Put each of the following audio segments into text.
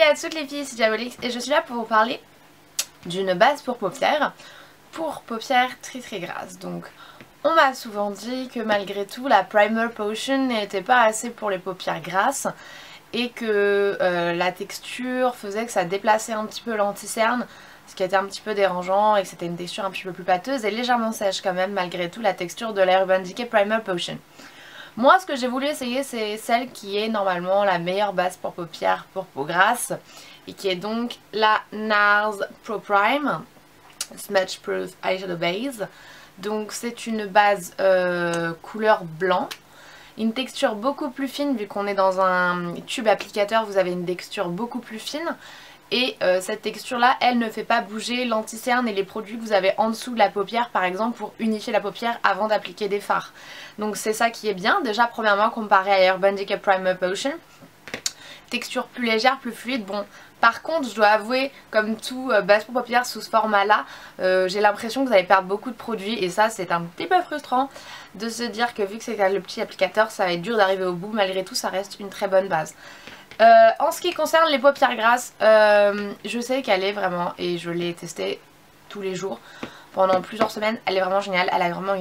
Salut à toutes les filles, c'est Diabolix et je suis là pour vous parler d'une base pour paupières très grasses. Donc on m'a souvent dit que malgré tout la Primer Potion n'était pas assez pour les paupières grasses et que la texture faisait que ça déplaçait un petit peu l'anti-cerne, ce qui était un petit peu dérangeant et que c'était une texture un petit peu plus pâteuse et légèrement sèche quand même malgré tout la texture de la Urban Decay Primer Potion. Moi ce que j'ai voulu essayer c'est celle qui est normalement la meilleure base pour paupières pour peau grasse et qui est donc la NARS Pro Prime Smudge Proof Eyeshadow Base. Donc c'est une base couleur blanc, une texture beaucoup plus fine vu qu'on est dans un tube applicateur, vous avez une texture beaucoup plus fine. Et cette texture là elle ne fait pas bouger l'anti-cerne et les produits que vous avez en dessous de la paupière par exemple pour unifier la paupière avant d'appliquer des fards. Donc c'est ça qui est bien, déjà premièrement comparé à Urban Decay Primer Potion. Texture plus légère, plus fluide. Bon, par contre je dois avouer, comme tout base pour paupières sous ce format là, j'ai l'impression que vous allez perdre beaucoup de produits et ça c'est un petit peu frustrant de se dire que vu que c'est le petit applicateur ça va être dur d'arriver au bout. Malgré tout ça reste une très bonne base. En ce qui concerne les paupières grasses, je sais qu'elle est vraiment, et je l'ai testée tous les jours pendant plusieurs semaines, elle est vraiment géniale, elle a vraiment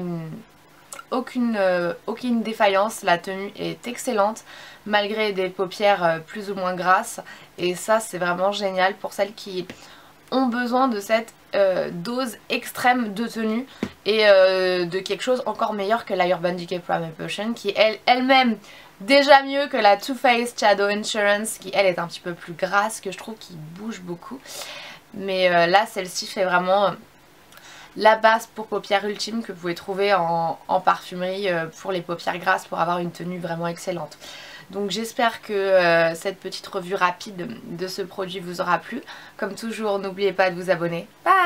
aucune défaillance, la tenue est excellente malgré des paupières plus ou moins grasses et ça c'est vraiment génial pour celles qui ont besoin de cette dose extrême de tenue et de quelque chose encore meilleur que la Urban Decay Primer Potion qui est elle-même déjà mieux que la Too Faced Shadow Insurance qui elle est un petit peu plus grasse, que je trouve qui bouge beaucoup. Mais là celle-ci fait vraiment la base pour paupières ultime que vous pouvez trouver en parfumerie pour les paupières grasses pour avoir une tenue vraiment excellente. Donc j'espère que cette petite revue rapide de ce produit vous aura plu. Comme toujours n'oubliez pas de vous abonner. Bye!